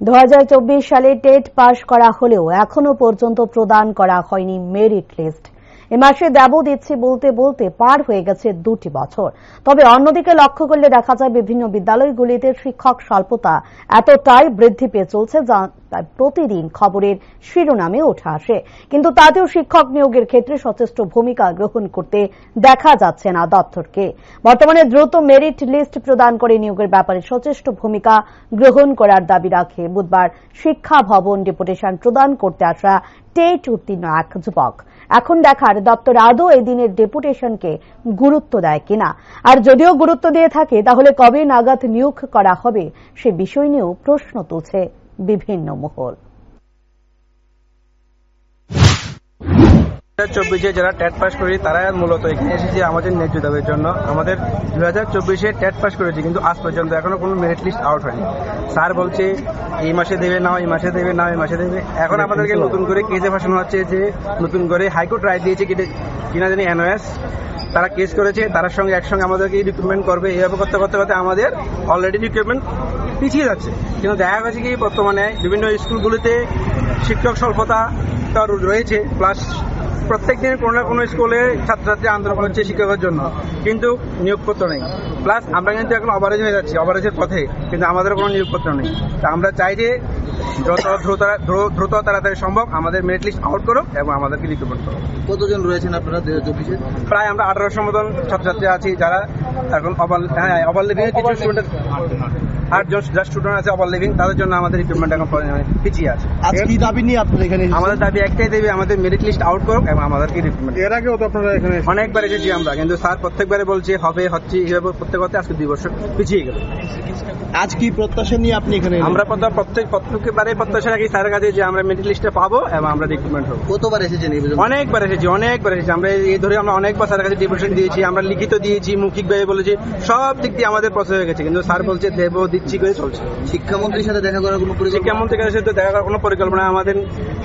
2024 সালে টেট পাশ করা হলেও এখনো পর্যন্ত প্রদান করা হয়নি মেরিট লিস্ট। এ মাসে দেব দিচ্ছি বলতে বলতে পার হয়ে গেছে 2টি বছর। তবে অন্যদিকে লক্ষ্য করলে দেখা যায় বিভিন্ন বিদ্যালয়গুলিতে শিক্ষক স্বল্পতা এতটাই বৃদ্ধি পেয়ে চলছে যা প্রতিদিন খবরের শিরোনামে উঠে আসে। কিন্তু তাতেও শিক্ষক নিয়োগের ক্ষেত্রে সচেষ্ট ভূমিকা গ্রহণ করতে দেখা যাচ্ছে না দপ্তরকে। বর্তমানে দ্রুত মেরিট লিস্ট প্রদান করে নিয়োগের ব্যাপারে সচেষ্ট ভূমিকা গ্রহণ করার দাবি রাখে বুধবার শিক্ষা ভবন ডেপুটেশন প্রদান করতে আসা টেট উত্তীর্ণ এক যুবক। এখন দেখার দপ্তর আদৌ এই দিনের ডেপুটেশনকে গুরুত্ব দেয় কিনা, আর যদিও গুরুত্ব দিয়ে থাকে তাহলে কবে নাগাদ নিয়োগ করা হবে সে বিষয় নিয়েও প্রশ্ন তুলছে বিভিন্ন মহল। 2024 যারা টেট পাস করি তারা মূলত এখানে এসেছে আমাদের ন্যায্য দাবির জন্য। আমাদের 2024 টেট পাস করেছি, কিন্তু আজ পর্যন্ত এখনো কোনো মেরিট লিস্ট আউট হয়নি। স্যার বলছে এই মাসে দেবে না, এই মাসে দেবে না, এই মাসে দেবে। এখন আমাদেরকে নতুন করে কেসে ফাঁসানো হচ্ছে যে নতুন করে হাইকোর্ট রায় দিয়েছে কিনা জানি এনওএস, তারা কেস করেছে, তার সঙ্গে একসঙ্গে আমাদেরকে রিক্রুটমেন্ট করবে। এইভাবে করতে করতে করতে আমাদের অলরেডি রিক্রুটমেন্ট পিছিয়ে যাচ্ছে। কিন্তু দেখা গেছে কি বর্তমানে বিভিন্ন স্কুলগুলিতে শিক্ষক স্বল্পতা রয়েছে, প্লাস প্রত্যেক দিন কোনো না কোনো স্কুলে ছাত্রছাত্রী আন্দোলন করছে শিক্ষকের জন্য, কিন্তু নিয়োগপত্র নেই। প্লাস আমরা কিন্তু এখন ওভারেজ হয়ে যাচ্ছি, ওভারেজের পথে, কিন্তু আমাদের কোনো নিয়োগপত্র নেই। তা আমরা চাই যে দ্রুত তাড়াতাড়ি সম্ভব আমাদের মেরিট লিস্ট আউট করো এবং আমাদেরকে রিক্রুটমেন্ট করো। কতজন রয়েছেন আপনারা 2024-এ? প্রায় আমরা 1800 মতন ছাত্রছাত্রী আছি যারা এখন ওভার লিভিং এর কিছু স্টুডেন্ট 8 জন যা স্টুডেন্ট আছে ওভার লিভিং, তাদের জন্য আমাদের রিক্রুটমেন্ট এখন পিছিয়ে আছে। আজ কি দাবি নিয়ে আপনারা এখানে? আমাদের দাবি একটাই দেবে, আমাদের মেরিট লিস্ট আউট করো এবং আমাদেরকে রিক্রুটমেন্ট। এর আগেও তো আপনারা এখানে অনেকবার এসেছি আমরা, কিন্তু স্যার প্রত্যেকবারে বলছে হবে হচ্ছে, এইভাবে করতে করতে আজকে 2 বছর পিছিয়ে গেল। আজ কি প্রত্যাশা নিয়ে আপনি এখানে? আমরা প্রত্যেকবারে প্রত্যাশা রাখি স্যারের কাছে যে আমরা মেরিট লিস্টে পাবো এবং আমরা রিক্রুটমেন্ট হবো। কতবার এসেছেন? অনেকবার এসেছি। আমরা এই ধরে আমরা অনেকবার স্যারের কাছে ডিপুটেশন দিয়েছি, আমরা লিখিত দিয়েছি, মৌখিকভাবে বলেছি, সব দিক দিয়ে আমাদের প্রসেস হয়ে গেছে, কিন্তু স্যার বলছে দেবো দিচ্ছি করে চলছে। শিক্ষামন্ত্রীর সাথে দেখা করার কোনো শিক্ষামন্ত্রীর সাথে দেখা করার কোনো পরিকল্পনা আমাদের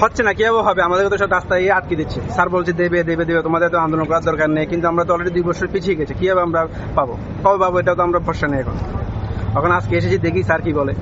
হচ্ছে না। কিভাবে হবে? আমাদেরকে তো সব রাস্তায় আটকে দিচ্ছে। স্যার বলছে দেবে দেবে দেবে, তোমাদের তো আন্দোলন করার দরকার নেই, কিন্তু আমরা তো অলরেডি 2 বছর পিছিয়ে গেছে। কিভাবে আমরা পাবো? কবে পাবো? এটাও তো আমরা ভরসা নেই এখন। আজকে এসেছি, দেখি স্যার কি বলে।